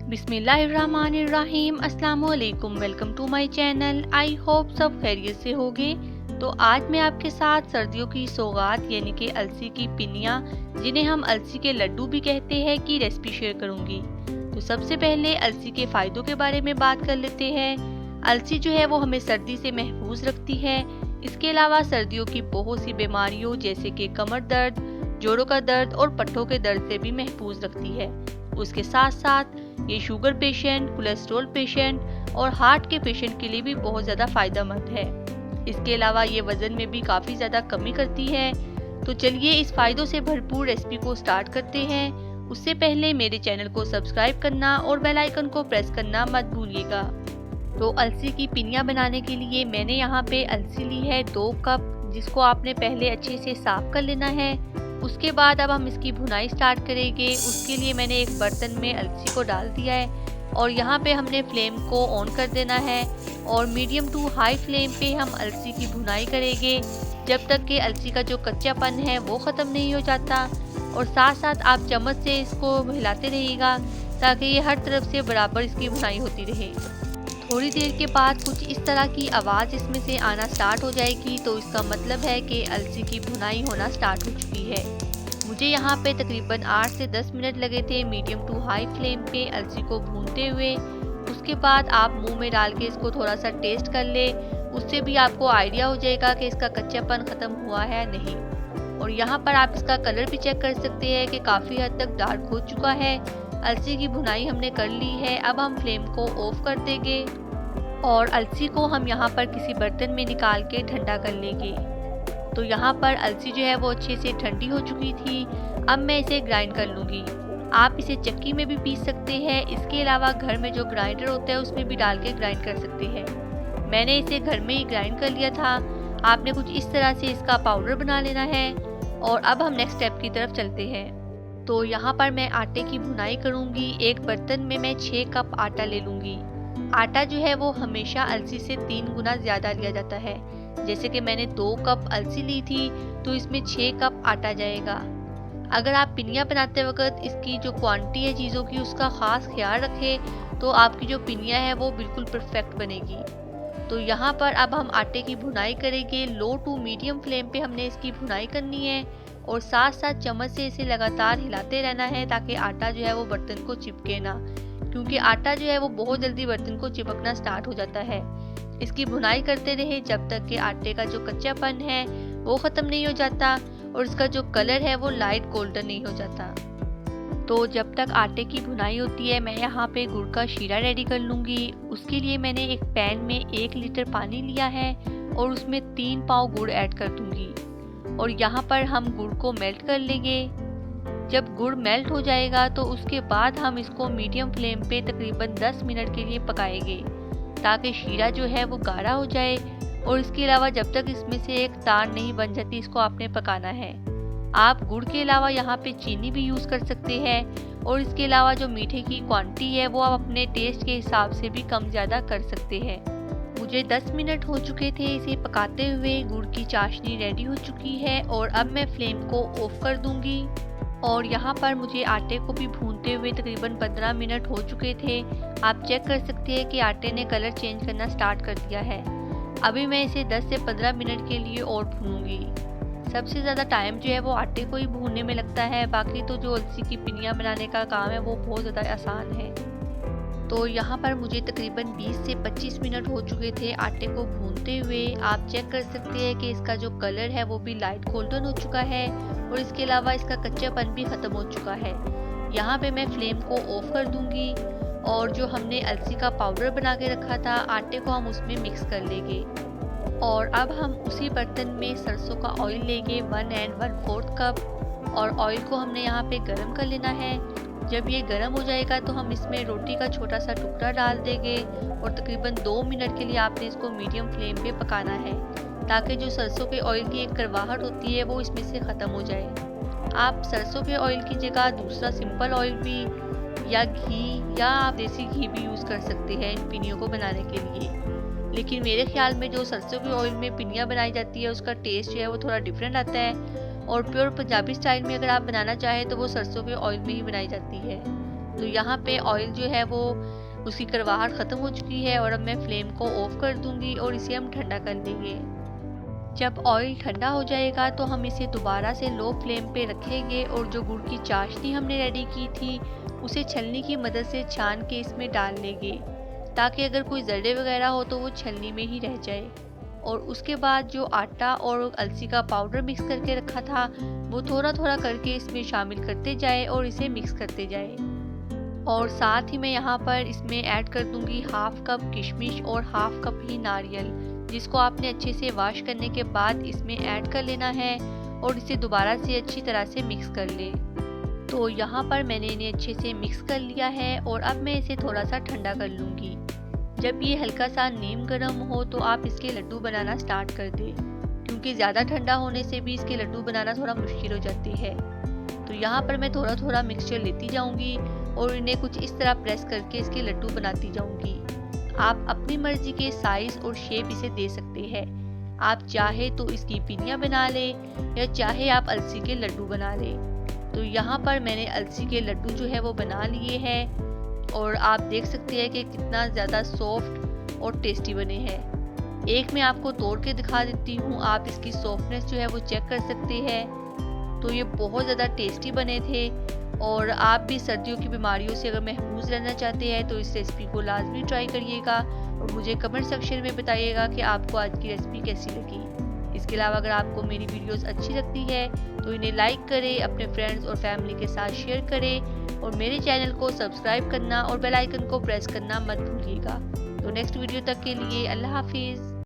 बिस्मिल्लाहिर्रहमानिर्रहीम। अस्सलाम वालेकुम। Welcome to my channel. I hope सब खैरियत से होगे। तो आज मैं आपके साथ सर्दियों की सौगात यानी कि अलसी की पिनिया, जिन्हें हम अलसी के लड्डू भी कहते हैं, की रेसिपी शेयर करूंगी। तो सबसे पहले अलसी के फ़ायदों के बारे में बात कर लेते हैं। अलसी जो है वो हमें सर्दी से महफूज रखती है। इसके अलावा सर्दियों की बहुत सी बीमारियों जैसे कि कमर दर्द, जोड़ों का दर्द और पट्टों के दर्द से भी महफूज रखती है। उसके साथ साथ ये शुगर पेशेंट, कोलेस्ट्रॉल पेशेंट और हार्ट के पेशेंट के लिए भी बहुत ज़्यादा फ़ायदेमंद है। इसके अलावा ये वज़न में भी काफ़ी ज़्यादा कमी करती है। तो चलिए इस फ़ायदों से भरपूर रेसिपी को स्टार्ट करते हैं। उससे पहले मेरे चैनल को सब्सक्राइब करना और बेल आइकन को प्रेस करना मत भूलिएगा। तो अलसी की पिनिया बनाने के लिए मैंने यहाँ पे अलसी ली है 2 कप, जिसको आपने पहले अच्छे से साफ़ कर लेना है। उसके बाद अब हम इसकी भुनाई स्टार्ट करेंगे। उसके लिए मैंने एक बर्तन में अलसी को डाल दिया है और यहाँ पे हमने फ्लेम को ऑन कर देना है और मीडियम टू हाई फ्लेम पे हम अलसी की भुनाई करेंगे जब तक कि अलसी का जो कच्चापन है वो ख़त्म नहीं हो जाता। और साथ साथ आप चम्मच से इसको हिलाते रहिएगा ताकि ये हर तरफ से बराबर इसकी भुनाई होती रहे। थोड़ी देर के बाद कुछ इस तरह की आवाज़ इसमें से आना स्टार्ट हो जाएगी, तो इसका मतलब है कि अलसी की भुनाई होना स्टार्ट हो चुकी है। मुझे यहाँ पे तकरीबन 8 से 10 मिनट लगे थे मीडियम टू हाई फ्लेम पे अलसी को भूनते हुए। उसके बाद आप मुंह में डाल के इसको थोड़ा सा टेस्ट कर ले, उससे भी आपको आइडिया हो जाएगा कि इसका कच्चापन ख़त्म हुआ है नहीं। और यहाँ पर आप इसका कलर भी चेक कर सकते हैं कि काफ़ी हद तक डार्क हो चुका है। अलसी की भुनाई हमने कर ली है। अब हम फ्लेम को ऑफ कर देंगे और अलसी को हम यहाँ पर किसी बर्तन में निकाल के ठंडा कर लेंगे। तो यहाँ पर अलसी जो है वो अच्छे से ठंडी हो चुकी थी। अब मैं इसे ग्राइंड कर लूँगी। आप इसे चक्की में भी पीस सकते हैं। इसके अलावा घर में जो ग्राइंडर होता है उसमें भी डाल के ग्राइंड कर सकते हैं। मैंने इसे घर में ही ग्राइंड कर लिया था। आपने कुछ इस तरह से इसका पाउडर बना लेना है। और अब हम नेक्स्ट स्टेप की तरफ चलते हैं। तो यहाँ पर मैं आटे की भुनाई करूँगी। एक बर्तन में मैं 6 कप आटा ले लूँगी। आटा जो है वो हमेशा अलसी से 3 गुना ज़्यादा लिया जाता है। जैसे कि मैंने 2 कप अलसी ली थी तो इसमें 6 कप आटा जाएगा। अगर आप पिनिया बनाते वक्त इसकी जो क्वांटिटी है चीज़ों की उसका ख़ास ख्याल रखें तो आपकी जो पिनिया है वो बिल्कुल परफेक्ट बनेगी। तो यहाँ पर अब हम आटे की भुनाई करेंगे। लो टू मीडियम फ्लेम पे हमने इसकी भुनाई करनी है और साथ साथ चम्मच से इसे लगातार हिलाते रहना है ताकि आटा जो है वो बर्तन को चिपके ना, क्योंकि आटा जो है वो बहुत जल्दी बर्तन को चिपकना स्टार्ट हो जाता है। इसकी भुनाई करते रहे जब तक कि आटे का जो कच्चापन है वो ख़त्म नहीं हो जाता और इसका जो कलर है वो लाइट गोल्डन नहीं हो जाता। तो जब तक आटे की भुनाई होती है मैं यहाँ पे गुड़ का शीरा रेडी कर लूँगी। उसके लिए मैंने एक पैन में 1 लीटर पानी लिया है और उसमें 3 पाव गुड़ ऐड कर दूँगी और यहाँ पर हम गुड़ को मेल्ट कर लेंगे। जब गुड़ मेल्ट हो जाएगा तो उसके बाद हम इसको मीडियम फ्लेम पे तकरीबन 10 मिनट के लिए पकाएंगे ताकि शीरा जो है वो गाढ़ा हो जाए। और इसके अलावा जब तक इसमें से एक तार नहीं बन जाती इसको आपने पकाना है। आप गुड़ के अलावा यहाँ पे चीनी भी यूज़ कर सकते हैं और इसके अलावा जो मीठे की क्वांटिटी है वो आप अपने टेस्ट के हिसाब से भी कम ज़्यादा कर सकते हैं। मुझे 10 मिनट हो चुके थे इसे पकाते हुए। गुड़ की चाशनी रेडी हो चुकी है और अब मैं फ्लेम को ऑफ कर दूंगी। और यहाँ पर मुझे आटे को भी भूनते हुए तकरीबन 15 मिनट हो चुके थे। आप चेक कर सकते हैं कि आटे ने कलर चेंज करना स्टार्ट कर दिया है। अभी मैं इसे 10 से 15 मिनट के लिए और भूनूंगी। सबसे ज़्यादा टाइम जो है वो आटे को ही भूनने में लगता है, बाकी तो जो अलसी की पिनिया बनाने का काम है वो बहुत ज़्यादा आसान है। तो यहाँ पर मुझे तकरीबन 20 से 25 मिनट हो चुके थे आटे को भूनते हुए। आप चेक कर सकते हैं कि इसका जो कलर है वो भी लाइट गोल्डन हो चुका है और इसके अलावा इसका कच्चापन भी ख़त्म हो चुका है। यहाँ पे मैं फ्लेम को ऑफ कर दूँगी और जो हमने अलसी का पाउडर बना के रखा था आटे को हम उसमें मिक्स कर लेंगे। और अब हम उसी बर्तन में सरसों का ऑयल लेंगे 1 1/4 कप और ऑयल को हमने यहाँ पे गरम कर लेना है। जब ये गर्म हो जाएगा तो हम इसमें रोटी का छोटा सा टुकड़ा डाल देंगे और तकरीबन 2 मिनट के लिए आपने इसको मीडियम फ्लेम पे पकाना है ताकि जो सरसों के ऑयल की एक कड़वाहट होती है वो इसमें से ख़त्म हो जाए। आप सरसों के ऑयल की जगह दूसरा सिंपल ऑयल भी या घी या आप देसी घी भी यूज़ कर सकते हैं इन पिनियों को बनाने के लिए। लेकिन मेरे ख्याल में जो सरसों के ऑयल में पिनिया बनाई जाती है उसका टेस्ट जो है वो थोड़ा डिफरेंट आता है और प्योर पंजाबी स्टाइल में अगर आप बनाना चाहें तो वो सरसों के ऑयल में ही बनाई जाती है। तो यहाँ पे ऑयल जो है वो उसकी करवाहट ख़त्म हो चुकी है और अब मैं फ्लेम को ऑफ कर दूँगी और इसे हम ठंडा कर लेंगे। जब ऑयल ठंडा हो जाएगा तो हम इसे दोबारा से लो फ्लेम पे रखेंगे और जो गुड़ की चाशनी हमने रेडी की थी उसे छलनी की मदद से छान के इसमें डाल लेंगे, ताकि अगर कोई जर्रे वगैरह हो तो वो छलनी में ही रह जाए। और उसके बाद जो आटा और अलसी का पाउडर मिक्स करके रखा था वो थोड़ा थोड़ा करके इसमें शामिल करते जाए और इसे मिक्स करते जाए। और साथ ही मैं यहाँ पर इसमें ऐड कर दूंगी हाफ कप किशमिश और हाफ कप ही नारियल, जिसको आपने अच्छे से वॉश करने के बाद इसमें ऐड कर लेना है और इसे दोबारा से अच्छी तरह से मिक्स कर ले। तो यहाँ पर मैंने इन्हें अच्छे से मिक्स कर लिया है और अब मैं इसे थोड़ा सा ठंडा कर लूँगी। जब ये हल्का सा नीम गर्म हो तो आप इसके लड्डू बनाना स्टार्ट कर दें, क्योंकि ज़्यादा ठंडा होने से भी इसके लड्डू बनाना थोड़ा मुश्किल हो जाती है। तो यहाँ पर मैं थोड़ा थोड़ा मिक्सचर लेती जाऊँगी और इन्हें कुछ इस तरह प्रेस करके इसके लड्डू बनाती जाऊँगी। आप अपनी मर्जी के साइज़ और शेप इसे दे सकते हैं। आप चाहे तो इसकी पिनिया बना लें या चाहे आप अलसी के लड्डू बना लें। तो यहाँ पर मैंने अलसी के लड्डू जो है वो बना लिए हैं और आप देख सकते हैं कि कितना ज़्यादा सॉफ्ट और टेस्टी बने हैं। एक मैं आपको तोड़ के दिखा देती हूँ, आप इसकी सॉफ्टनेस जो है वो चेक कर सकते हैं। तो ये बहुत ज़्यादा टेस्टी बने थे और आप भी सर्दियों की बीमारियों से अगर महफूज रहना चाहते हैं तो इस रेसिपी को लाजमी ट्राई करिएगा और मुझे कमेंट सेक्शन में बताइएगा कि आपको आज की रेसिपी कैसी लगी। इसके अलावा अगर आपको मेरी वीडियोस अच्छी लगती है तो इन्हें लाइक करें, अपने फ्रेंड्स और फैमिली के साथ शेयर करें और मेरे चैनल को सब्सक्राइब करना और बेल आइकन को प्रेस करना मत भूलिएगा। तो नेक्स्ट वीडियो तक के लिए अल्लाह हाफिज़।